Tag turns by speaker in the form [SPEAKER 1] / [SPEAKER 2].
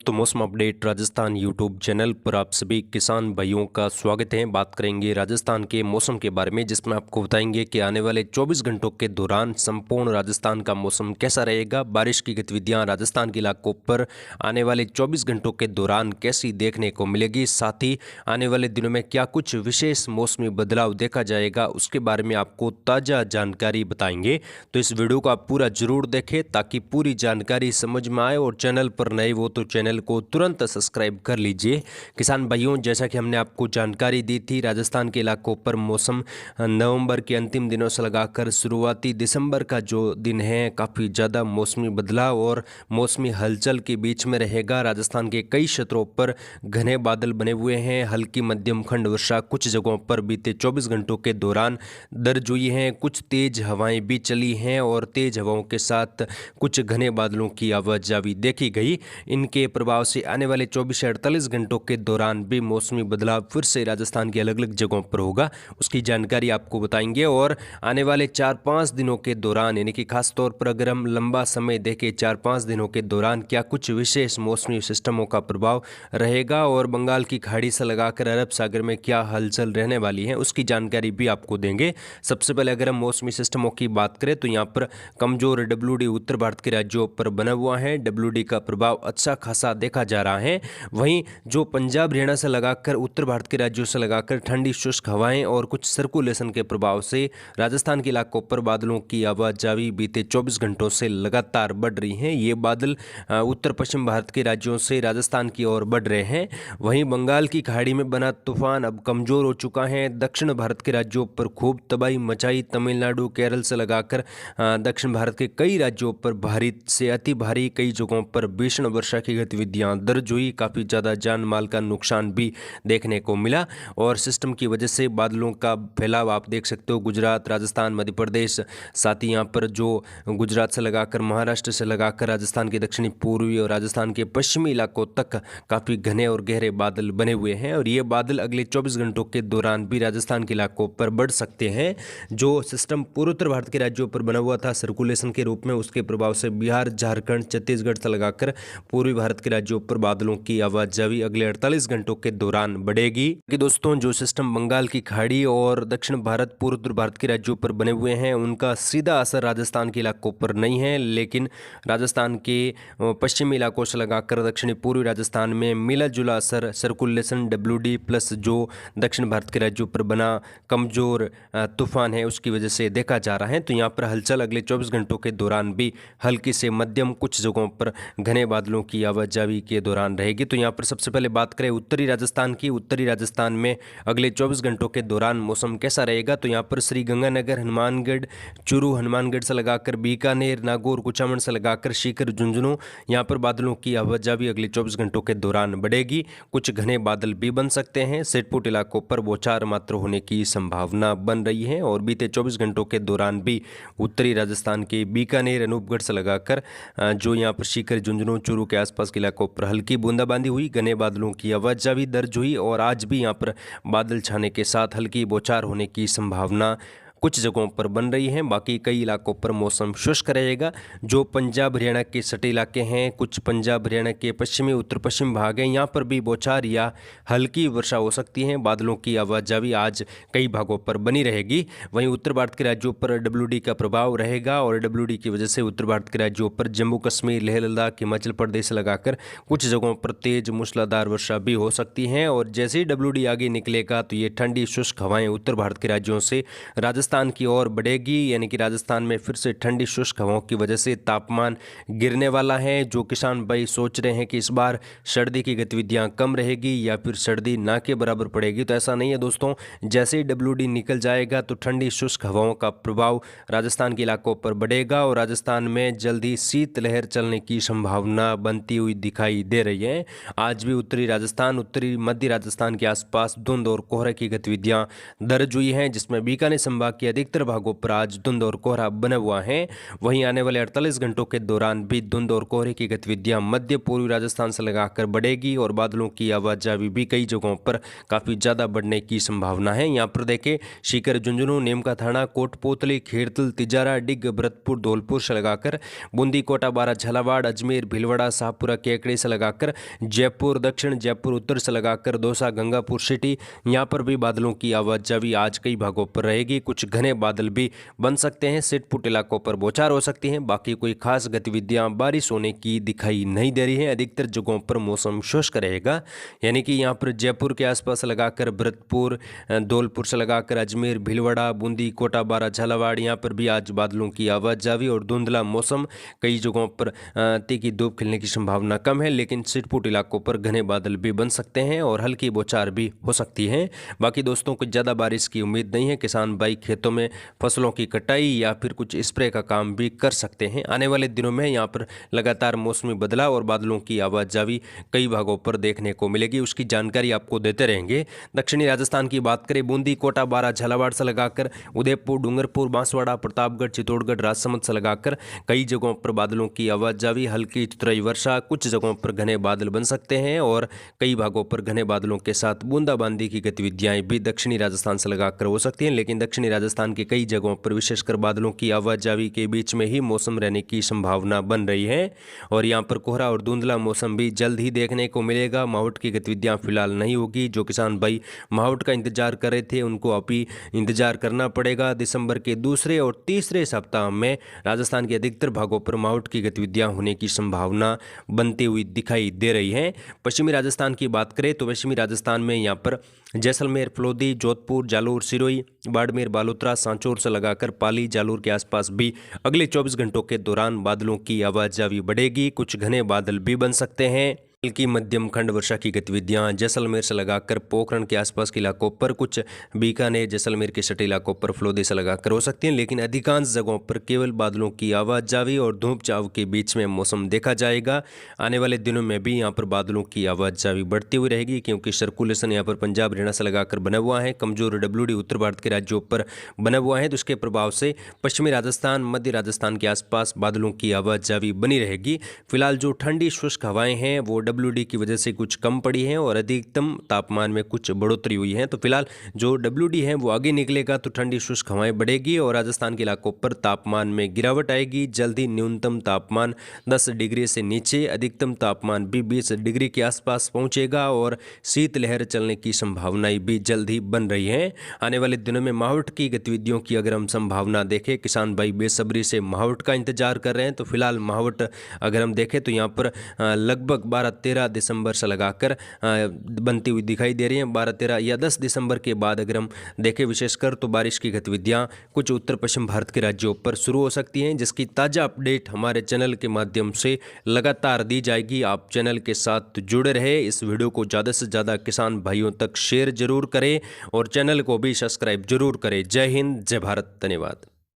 [SPEAKER 1] तो मौसम update Rajasthan YouTube channel पर आप सभी किसान भाइयों का स्वागत है। बात करेंगे राजस्थान के मौसम के बारे में, जिसमें आपको बताएंगे कि आने वाले 24 घंटों के दौरान संपूर्ण राजस्थान का मौसम कैसा रहेगा। बारिश की गतिविधियां राजस्थान के इलाकों पर आने वाले 24 घंटों के दौरान कैसी देखने को मिलेगी, साथ ही आने वाले दिनों में क्या कुछ विशेष मौसमी बदलाव देखा जाएगा, उसके बारे में आपको ताज़ा जानकारी बताएंगे। तो इस वीडियो को आप पूरा जरूर देखें ताकि पूरी जानकारी समझ में आए, और चैनल पर नए हो तो चैनल को तुरंत सब्सक्राइब कर लीजिए। किसान भाइयों, जैसा कि हमने आपको जानकारी दी थी, राजस्थान के इलाकों पर मौसम नवंबर के अंतिम दिनों से लगाकर शुरुआती दिसंबर का जो दिन है, काफ़ी ज़्यादा मौसमी बदलाव और मौसमी हलचल के बीच में रहेगा। राजस्थान के कई क्षेत्रों पर घने बादल बने हुए हैं। हल्की मध्यम खंड वर्षा कुछ जगहों पर बीते 24 घंटों के दौरान दर्ज हुई हैं। कुछ तेज हवाएं भी चली हैं और तेज हवाओं के साथ कुछ घने बादलों की आवाजाही देखी गई। इनके प्रभाव से आने वाले 24 से 48 घंटों के दौरान भी मौसमी बदलाव फिर से राजस्थान की अलग अलग जगहों पर होगा, उसकी जानकारी आपको बताएंगे। और आने वाले 4-5 दिनों के दौरान, यानी कि खास तौर पर अगर हम लंबा समय देखें, 4-5 दिनों के दौरान क्या कुछ विशेष मौसमी सिस्टमों का प्रभाव रहेगा और बंगाल की खाड़ी से लगाकर अरब सागर में क्या हलचल रहने वाली है, उसकी जानकारी भी आपको देंगे। सबसे पहले अगर हम मौसमी सिस्टमों की बात करें तो यहाँ पर कमजोर डब्ल्यूडी उत्तर भारत के राज्यों पर बना हुआ है। डब्ल्यूडी का प्रभाव अच्छा खासा देखा जा रहा है। वहीं जो पंजाब हरियाणा से लगाकर उत्तर भारत के राज्यों से लगाकर ठंडी शुष्क हवाएं और कुछ सर्कुलेशन के प्रभाव से राजस्थान के इलाकों पर बादलों की आवाजाही बीते 24 घंटों से लगातार बढ़ रही है। ये बादल उत्तर पश्चिम भारत के राज्यों से राजस्थान की ओर बढ़ रहे हैं। वहीं बंगाल की खाड़ी में बना तूफान अब कमजोर हो चुका है। दक्षिण भारत के राज्यों पर खूब तबाही मचाई। तमिलनाडु केरल से लगाकर दक्षिण भारत के कई राज्यों पर भारी से अति भारी, कई जगहों पर भीषण वर्षा की गतिविधियां दर्ज हुई। काफ़ी ज़्यादा जान माल का नुकसान भी देखने को मिला और सिस्टम की वजह से बादलों का फैलाव आप देख सकते हो गुजरात, राजस्थान, मध्य प्रदेश, साथ ही यहाँ पर जो गुजरात से लगाकर महाराष्ट्र से लगाकर राजस्थान के दक्षिणी पूर्वी और राजस्थान के पश्चिमी इलाकों तक काफ़ी घने और गहरे बादल बने हुए हैं। और ये बादल अगले 24 घंटों के दौरान भी राजस्थान के इलाकों पर बढ़ सकते हैं। जो सिस्टम पूर्वोत्तर भारत के राज्यों पर बना हुआ था सर्कुलेशन के रूप में, उसके प्रभाव से बिहार, झारखंड, छत्तीसगढ़ से लगाकर पूर्वी भारत के राज्यों पर बादलों की आवाजाही अगले 48 घंटों के दौरान बढ़ेगी। कि दोस्तों, जो सिस्टम बंगाल की खाड़ी और दक्षिण भारत, पूर्व भारत के राज्यों पर बने हुए हैं, उनका सीधा असर राजस्थान के इलाकों पर नहीं है, लेकिन राजस्थान के पश्चिमी इलाकों से लगाकर दक्षिणी पूर्वी राजस्थान में मिला जुला असर सर्कुलेशन डब्ल्यूडी प्लस जो दक्षिण भारत के राज्यों पर बना कमजोर तूफान है, उसकी वजह से देखा जा रहा है। तो यहाँ पर हलचल अगले 24 घंटों के दौरान भी हल्की से मध्यम, कुछ जगहों पर घने बादलों की आवाजाही के दौरान रहेगी। तो यहाँ पर सबसे पहले बात करें उत्तरी राजस्थान की। उत्तरी राजस्थान में अगले 24 घंटों के दौरान मौसम कैसा रहेगा, तो यहाँ पर श्रीगंगानगर, हनुमानगढ़, चूरू, हनुमानगढ़ से लगाकर बीकानेर, नागौर, कुचामन से लगाकर सीकर, झुंझुनू, यहाँ पर बादलों की आवाजाही अगले 24 घंटों के दौरान बढ़ेगी। कुछ घने बादल भी बन सकते हैं। सिरपुट इलाकों पर बौछार मात्र होने की संभावना बन रही है। और बीते 24 घंटों के दौरान भी उत्तरी राजस्थान के बीकानेर, अनूपगढ़ से लगाकर जो यहाँ पर सीकर, झुंझुनू, चूरू के आसपास के इलाकों पर हल्की बूंदाबांदी हुई, घने बादलों की आवाजाही दर्ज हुई। और आज भी यहाँ पर बादल छाने के साथ हल्की बौछार होने की संभावना कुछ जगहों पर बन रही है। बाकी कई इलाकों पर मौसम शुष्क रहेगा। जो पंजाब हरियाणा के सटे इलाके हैं, कुछ पंजाब हरियाणा के पश्चिमी उत्तर पश्चिम भाग हैं, यहाँ पर भी बौछार या हल्की वर्षा हो सकती है। बादलों की आवाजाही आज कई भागों पर बनी रहेगी। वहीं उत्तर भारत के राज्यों पर डब्ल्यूडी का प्रभाव रहेगा और डब्ल्यूडी की वजह से उत्तर भारत के राज्यों पर जम्मू कश्मीर, लेह लद्दाख, हिमाचल प्रदेश लगाकर कुछ जगहों पर तेज मूसलाधार वर्षा भी हो सकती है। और जैसे ही डब्ल्यूडी आगे निकलेगा तो ये ठंडी शुष्क हवाएं उत्तर भारत के राज्यों से राजस्थान की ओर बढ़ेगी, यानी कि राजस्थान में फिर से ठंडी शुष्क हवाओं की वजह से तापमान गिरने वाला है। जो किसान भाई सोच रहे हैं कि इस बार सर्दी की गतिविधियां कम रहेगी या फिर सर्दी ना के बराबर पड़ेगी, तो ऐसा नहीं है दोस्तों। जैसे ही डब्ल्यूडी निकल जाएगा तो ठंडी शुष्क हवाओं का प्रभाव राजस्थान के इलाकों पर बढ़ेगा और राजस्थान में जल्दी शीतलहर चलने की संभावना बनती हुई दिखाई दे रही है। आज भी उत्तरी राजस्थान, उत्तरी मध्य राजस्थान के आसपास धुंध और कोहरे की गतिविधियां दर्ज हुई हैं, जिसमें बीकानेर संभाग के अधिकतर भागों पर आज धुंध और कोहरा बना हुआ है। वहीं आने वाले 48 घंटों के दौरान भी धुंध और कोहरे की गतिविधियां मध्य पूर्वी राजस्थान से लगाकर बढ़ेगी और बादलों की आवाजाही भी कई जगहों पर काफ़ी ज़्यादा बढ़ने की संभावना है। यहाँ पर देखें सीकर, झुंझुनू, नीमका थाना, कोटपूतली, खेड़तल, तिजारा, डिग, भरतपुर, धौलपुर से लगाकर बूंदी, कोटा, बारा, झालावाड़, अजमेर, भीलवाड़ा, शाहपुरा, केकड़ी से लगाकर जयपुर दक्षिण, जयपुर उत्तर से लगाकर दौसा, गंगापुर सिटी, यहाँ पर भी बादलों की आवाजाही आज कई भागों पर रहेगी। कुछ घने बादल भी बन सकते हैं, सिटपुट इलाकों पर बौछार हो सकती हैं। बाकी कोई खास गतिविधियां बारिश होने की दिखाई नहीं दे रही है। अधिकतर जगहों पर मौसम शुष्क रहेगा, यानी कि यहाँ पर जयपुर के आसपास लगाकर भरतपुर, धौलपुर से लगाकर अजमेर, भीलवाड़ा, बूंदी, कोटा, बारा, झालावाड़, यहाँ पर भी आज बादलों की आवाजाही और धुंधला मौसम। कई जगहों पर तीखी धूप खिलने की संभावना कम है, लेकिन सिटपुट इलाकों पर घने बादल भी बन सकते हैं और हल्की बौछार भी हो सकती है। बाकी दोस्तों कुछ ज़्यादा बारिश की उम्मीद नहीं है। किसान भाई खेतों में फसलों की कटाई या फिर कुछ स्प्रे का काम भी कर सकते हैं। आने वाले दिनों में यहाँ पर लगातार मौसमी बदलाव और बादलों की आवाजाही कई भागों पर देखने को मिलेगी, उसकी जानकारी आपको देते रहेंगे। दक्षिणी राजस्थान की बात करें, बूंदी, कोटा, बारा, झालावाड़ से लगाकर उदयपुर, डूंगरपुर, बांसवाड़ा, प्रतापगढ़, चित्तौड़गढ़, राजसमंद से लगाकर कई जगहों पर बादलों की आवाजाही, हल्की चतुराई वर्षा, कुछ जगहों पर घने बादल बन सकते हैं और कई भागों पर घने बादलों के साथ बूंदाबांदी की गतिविधियां भी दक्षिणी राजस्थान से लगाकर हो सकती हैं। लेकिन दक्षिणी राजस्थान के कई जगहों पर विशेषकर बादलों की आवाजाही के बीच में ही मौसम रहने की संभावना बन रही है और यहाँ पर कोहरा और धुंधला मौसम भी जल्द ही देखने को मिलेगा। मावठ की गतिविधियां फिलहाल नहीं होगी। जो किसान भाई मावठ का इंतजार कर रहे थे उनको अभी इंतजार करना पड़ेगा। दिसंबर के दूसरे और तीसरे सप्ताह में राजस्थान के अधिकतर भागों पर मावठ की गतिविधियां होने की संभावना बनती हुई दिखाई दे रही है। पश्चिमी राजस्थान की बात करें तो पश्चिमी राजस्थान में यहाँ पर जैसलमेर, फलोदी, जोधपुर, जालोर, सिरोही, बाड़मेर, बालोतरा, सांचौर से लगाकर पाली, जालोर के आसपास भी अगले 24 घंटों के दौरान बादलों की आवाजाही बढ़ेगी। कुछ घने बादल भी बन सकते हैं। हल्की मध्यम खंड वर्षा की गतिविधियां जैसलमेर से लगाकर पोखरण के आसपास के इलाकों पर, कुछ बीकानेर, जैसलमेर के सटे इलाकों पर फलोदी से लगाकर हो सकती हैं, लेकिन अधिकांश जगहों पर केवल बादलों की आवाजाही और धूप छांव के बीच में मौसम देखा जाएगा। आने वाले दिनों में भी यहाँ पर बादलों की आवाजाही बढ़ती हुई रहेगी, क्योंकि सर्कुलेशन यहाँ पर पंजाब, हरियाणा से लगाकर बना हुआ है। कमजोर WD उत्तर भारत के राज्यों पर बना हुआ है, तो उसके प्रभाव से पश्चिमी राजस्थान, मध्य राजस्थान के आसपास बादलों की आवाजाही बनी रहेगी। फिलहाल जो ठंडी शुष्क हवाएं हैं वो WD की वजह से कुछ कम पड़ी हैं और अधिकतम तापमान में कुछ बढ़ोतरी हुई है। तो फिलहाल जो WD है वो आगे निकलेगा तो ठंडी शुष्क हवाएं बढ़ेगी और राजस्थान के इलाकों पर तापमान में गिरावट आएगी। जल्दी न्यूनतम तापमान 10 डिग्री से नीचे, अधिकतम तापमान भी 20 डिग्री के आसपास पहुंचेगा और शीतलहर चलने की संभावनाएं भी जल्द ही बन रही हैं। आने वाले दिनों में मावठ की गतिविधियों की अगर हम संभावना देखें, किसान भाई बेसब्री से मावठ का इंतजार कर रहे हैं। तो फिलहाल मावठ अगर हम देखें तो यहाँ पर लगभग 12-13 दिसंबर से लगाकर बनती हुई दिखाई दे रही हैं। 12-13 या 10 दिसंबर के बाद अगर हम देखें विशेषकर तो बारिश की गतिविधियां कुछ उत्तर पश्चिम भारत के राज्यों पर शुरू हो सकती हैं, जिसकी ताज़ा अपडेट हमारे चैनल के माध्यम से लगातार दी जाएगी। आप चैनल के साथ जुड़े रहे। इस वीडियो को ज़्यादा से ज़्यादा किसान भाइयों तक शेयर जरूर करें और चैनल को भी सब्सक्राइब जरूर करें। जय हिंद, जय भारत, धन्यवाद।